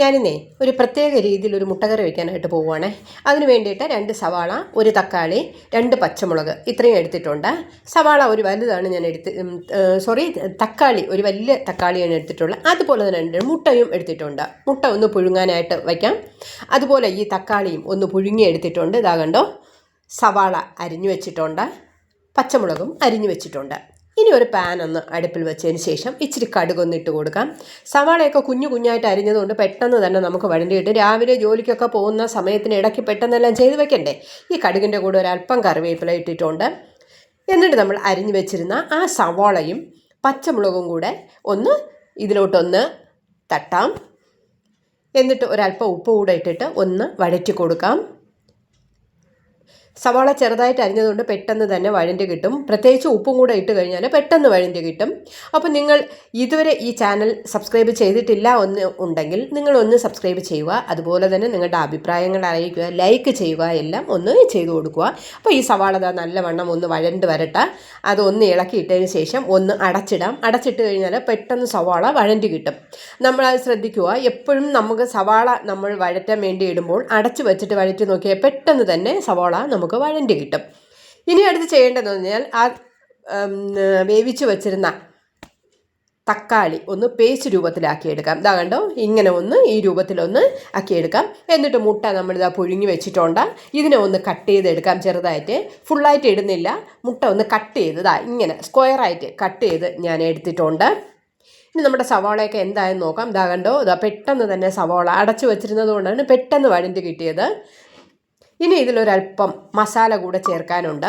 ഞാനിന്നേ ഒരു പ്രത്യേക രീതിയിൽ ഒരു മുട്ടക്കറി വയ്ക്കാനായിട്ട് പോവുകയാണേ. അതിന് വേണ്ടിയിട്ട് 2 സവാള, 1 തക്കാളി, 2 പച്ചമുളക് ഇത്രയും എടുത്തിട്ടുണ്ട്. സവാള ഒരു വലുതാണ് ഞാൻ തക്കാളി ഒരു വലിയ തക്കാളിയാണ് എടുത്തിട്ടുള്ളത്. അതുപോലെ തന്നെ 2 മുട്ടയും എടുത്തിട്ടുണ്ട്. മുട്ട ഒന്ന് പുഴുങ്ങാനായിട്ട് വയ്ക്കാം. അതുപോലെ ഈ തക്കാളിയും ഒന്ന് പുഴുങ്ങി എടുത്തിട്ടുണ്ട്. ഇതാ കണ്ടോ, സവാള അരിഞ്ഞു വെച്ചിട്ടുണ്ട്, പച്ചമുളകും അരിഞ്ഞു വെച്ചിട്ടുണ്ട്. ഇനി ഒരു പാൻ ഒന്ന് അടുപ്പിൽ വെച്ചതിന് ശേഷം ഇച്ചിരി കടുകൊന്ന് ഇട്ട് കൊടുക്കാം. സവാളയൊക്കെ കുഞ്ഞു കുഞ്ഞായിട്ട് അരിഞ്ഞതുകൊണ്ട് പെട്ടെന്ന് തന്നെ നമുക്ക് വഴണ്ടിയിട്ട് രാവിലെ ജോലിക്കൊക്കെ പോകുന്ന സമയത്തിന് ഇടയ്ക്ക് പെട്ടെന്നെല്ലാം ചെയ്ത് വെക്കണ്ടേ. ഈ കടുകിൻ്റെ കൂടെ ഒരല്പം കറിവേപ്പില ഇട്ടിട്ടുണ്ട്. എന്നിട്ട് നമ്മൾ അരിഞ്ഞു വെച്ചിരുന്ന ആ സവാളയും പച്ചമുളകും കൂടെ ഇതിലോട്ടൊന്ന് തട്ടാം. എന്നിട്ട് ഒരല്പം ഉപ്പ് കൂടെ ഇട്ടിട്ട് ഒന്ന് വഴറ്റി കൊടുക്കാം. സവാള ചെറുതായിട്ട് അരിഞ്ഞതുകൊണ്ട് പെട്ടെന്ന് തന്നെ വഴണ്ടി കിട്ടും. പ്രത്യേകിച്ച് ഉപ്പും കൂടെ ഇട്ട് കഴിഞ്ഞാൽ പെട്ടെന്ന് വഴണ്ടി കിട്ടും. അപ്പോൾ നിങ്ങൾ ഇതുവരെ ഈ ചാനൽ സബ്സ്ക്രൈബ് ചെയ്തിട്ടില്ല ഉണ്ടെങ്കിൽ നിങ്ങളൊന്ന് സബ്സ്ക്രൈബ് ചെയ്യുക. അതുപോലെ തന്നെ നിങ്ങളുടെ അഭിപ്രായങ്ങൾ അറിയിക്കുക, ലൈക്ക് ചെയ്യുക, എല്ലാം ഒന്ന് ചെയ്തു കൊടുക്കുക. അപ്പോൾ ഈ സവാള നല്ലവണ്ണം ഒന്ന് വഴണ്ട് വരട്ടെ. അതൊന്ന് ഇളക്കിയിട്ടതിന് ശേഷം ഒന്ന് അടച്ചിടാം. അടച്ചിട്ട് കഴിഞ്ഞാൽ പെട്ടെന്ന് സവാള വഴണ്ടി കിട്ടും. നമ്മളത് ശ്രദ്ധിക്കുക. എപ്പോഴും നമുക്ക് സവാള നമ്മൾ വഴറ്റാൻ വേണ്ടി ഇടുമ്പോൾ അടച്ചു വെച്ചിട്ട് വഴറ്റി നോക്കിയാൽ പെട്ടെന്ന് തന്നെ സവാള നമുക്ക് വഴണ്ടി കിട്ടും. ഇനി അടുത്ത് ചെയ്യേണ്ടതെന്ന് പറഞ്ഞാൽ വേവിച്ച് വെച്ചിരുന്ന തക്കാളി ഒന്ന് പേസ്റ്റ് രൂപത്തിലാക്കിയെടുക്കാം. ഇതാ കണ്ടോ, ഇങ്ങനെ ഈ രൂപത്തിലൊന്ന് ആക്കിയെടുക്കാം. എന്നിട്ട് മുട്ട നമ്മളിതാ പുഴുങ്ങി വെച്ചിട്ടുണ്ട്. ഇതിനെ ഒന്ന് കട്ട് ചെയ്തെടുക്കാം ചെറുതായിട്ട്. ഫുള്ളായിട്ട് ഇടുന്നില്ല, മുട്ട ഒന്ന് കട്ട് ചെയ്ത് ഇങ്ങനെ സ്ക്വയറായിട്ട് കട്ട് ചെയ്ത് ഞാൻ എടുത്തിട്ടുണ്ട്. ഇനി നമ്മുടെ സവാളയൊക്കെ എന്തായെന്ന് നോക്കാം. ഇതാ കണ്ടോ, പെട്ടെന്ന് തന്നെ സവാള അടച്ചു വെച്ചിരുന്നത് കൊണ്ടാണ് പെട്ടെന്ന് വഴണ്ടി കിട്ടിയത്. ഇനി ഇതിലൊരല്പം മസാല കൂടെ ചേർക്കാനുണ്ട്.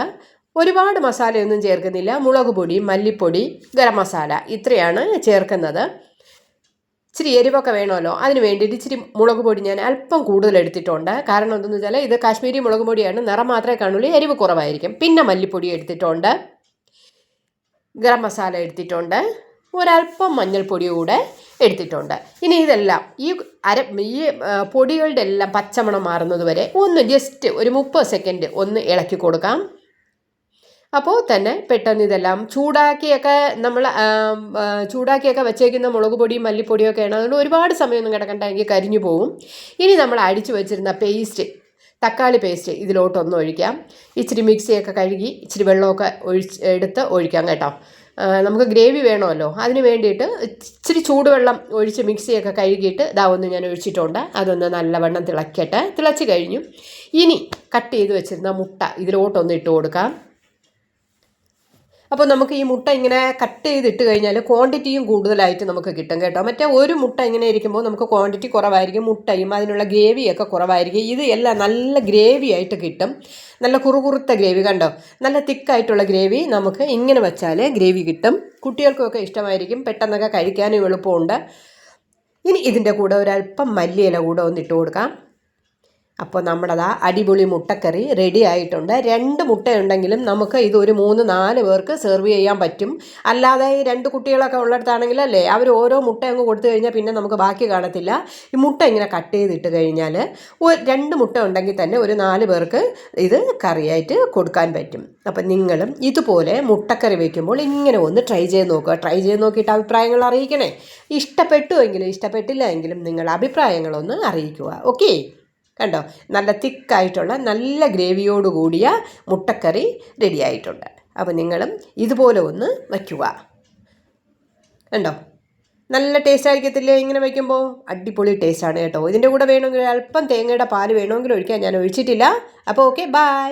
ഒരുപാട് മസാലയൊന്നും ചേർക്കുന്നില്ല. മുളക് പൊടി, മല്ലിപ്പൊടി, ഗരം മസാല ഇത്രയാണ് ചേർക്കുന്നത്. ഇച്ചിരി എരിവൊക്കെ വേണമല്ലോ, അതിന് വേണ്ടിയിട്ട് ഇച്ചിരി മുളക് പൊടി ഞാൻ അല്പം കൂടുതൽ എടുത്തിട്ടുണ്ട്. കാരണം എന്തെന്ന് വെച്ചാൽ ഇത് കാശ്മീരി മുളക് പൊടിയാണ്, നിറം മാത്രമേ കാണുള്ളൂ, എരിവ് കുറവായിരിക്കും. പിന്നെ മല്ലിപ്പൊടി എടുത്തിട്ടുണ്ട്, ഗരം മസാല എടുത്തിട്ടുണ്ട്, ഒരല്പം മഞ്ഞൾപ്പൊടി കൂടെ എടുത്തിട്ടുണ്ട്. ഇനി ഇതെല്ലാം ഈ പൊടികളുടെ എല്ലാം പച്ചമണം മാറുന്നത് വരെ ഒന്ന് ജസ്റ്റ് ഒരു 30 സെക്കൻഡ് ഒന്ന് ഇളക്കി കൊടുക്കാം. അപ്പോൾ തന്നെ പെട്ടെന്ന് ഇതെല്ലാം ചൂടാക്കിയൊക്കെ വെച്ചേക്കുന്ന മുളക് പൊടിയും മല്ലിപ്പൊടിയൊക്കെയാണ്. അതുകൊണ്ട് ഒരുപാട് സമയമൊന്നും കിടക്കണ്ട, എങ്കിൽ കരിഞ്ഞു പോവും. ഇനി നമ്മൾ അടിച്ചു വെച്ചിരുന്ന തക്കാളി പേസ്റ്റ് ഇതിലോട്ടൊന്ന് ഒഴിക്കാം. ഇച്ചിരി മിക്സിയൊക്കെ കഴുകി ഇച്ചിരി വെള്ളമൊക്കെ എടുത്ത് ഒഴിക്കാം കേട്ടോ. നമുക്ക് ഗ്രേവി വേണമല്ലോ, അതിന് വേണ്ടിയിട്ട് ഇച്ചിരി ചൂടുവെള്ളം ഒഴിച്ച് മിക്സിയൊക്കെ കഴുകിയിട്ട് ഒന്ന് ഞാൻ ഒഴിച്ചിട്ടുണ്ട്. അതൊന്ന് നല്ലവണ്ണം തിളക്കട്ടെ. തിളച്ച് കഴിഞ്ഞു. ഇനി കട്ട് ചെയ്ത് വെച്ചിരുന്ന മുട്ട ഇതിലോട്ടൊന്ന് ഇട്ട് കൊടുക്കാം. അപ്പോൾ നമുക്ക് ഈ മുട്ട ഇങ്ങനെ കട്ട് ചെയ്തിട്ട് കഴിഞ്ഞാൽ ക്വാണ്ടിറ്റിയും കൂടുതലായിട്ട് നമുക്ക് കിട്ടും കേട്ടോ. മറ്റേ ഒരു മുട്ട ഇങ്ങനെ ഇരിക്കുമ്പോൾ നമുക്ക് ക്വാണ്ടിറ്റി കുറവായിരിക്കും, മുട്ടയും അതിനുള്ള ഗ്രേവിയൊക്കെ കുറവായിരിക്കും. ഇത് എല്ലാം നല്ല ഗ്രേവി ആയിട്ട് കിട്ടും. നല്ല കുറുകുറുത്ത ഗ്രേവി, കണ്ടോ, നല്ല തിക്കായിട്ടുള്ള ഗ്രേവി നമുക്ക് ഇങ്ങനെ വെച്ചാൽ ഗ്രേവി കിട്ടും. കുട്ടികൾക്കൊക്കെ ഇഷ്ടമായിരിക്കും, പെട്ടെന്നൊക്കെ കഴിക്കാനും എളുപ്പമുണ്ട്. ഇനി ഇതിൻ്റെ കൂടെ ഒരല്പം മല്ലിയില കൂടെ ഒന്ന് ഇട്ട് കൊടുക്കാം. അപ്പോൾ നമ്മുടെ അടിപൊളി മുട്ടക്കറി റെഡി ആയിട്ടുണ്ട്. 2 മുട്ടയുണ്ടെങ്കിലും നമുക്ക് ഇത് ഒരു 3-4 പേർക്ക് സെർവ് ചെയ്യാൻ പറ്റും. അല്ലാതെ ഈ 2 കുട്ടികളൊക്കെ ഉള്ളിടത്താണെങ്കിൽ അല്ലേ, അവർ ഓരോ മുട്ട അങ്ങ് കൊടുത്തു കഴിഞ്ഞാൽ പിന്നെ നമുക്ക് ബാക്കി കാണത്തില്ല. ഈ മുട്ട ഇങ്ങനെ കട്ട് ചെയ്തിട്ട് കഴിഞ്ഞാൽ 2 മുട്ട ഉണ്ടെങ്കിൽ തന്നെ ഒരു 4 പേർക്ക് ഇത് കറിയായിട്ട് കൊടുക്കാൻ പറ്റും. അപ്പം നിങ്ങളും ഇതുപോലെ മുട്ടക്കറി വയ്ക്കുമ്പോൾ ഇങ്ങനെ ഒന്ന് ട്രൈ ചെയ്ത് നോക്കുക. ട്രൈ ചെയ്ത് നോക്കിയിട്ട് അഭിപ്രായങ്ങൾ അറിയിക്കണേ. ഇഷ്ടപ്പെട്ടുവെങ്കിലും ഇഷ്ടപ്പെട്ടില്ല എങ്കിലും നിങ്ങളുടെ അഭിപ്രായങ്ങളൊന്ന് അറിയിക്കുക. ഓക്കെ, കണ്ടോ, നല്ല തിക്കായിട്ടുള്ള നല്ല ഗ്രേവിയോട് കൂടിയ മുട്ടക്കറി റെഡി ആയിട്ടുണ്ട്. അപ്പോൾ നിങ്ങളും ഇതുപോലെ ഒന്ന് വയ്ക്കുക. കണ്ടോ, നല്ല ടേസ്റ്റ് ആയിരിക്കത്തില്ലേ ഇങ്ങനെ വയ്ക്കുമ്പോൾ? അടിപൊളി ടേസ്റ്റാണ് കേട്ടോ. ഇതിൻ്റെ കൂടെ വേണമെങ്കിൽ അല്പം തേങ്ങയുടെ പാല് വേണമെങ്കിൽ ഒഴിക്കാൻ, ഞാൻ ഒഴിച്ചിട്ടില്ല. അപ്പോൾ ഓക്കെ, ബൈ.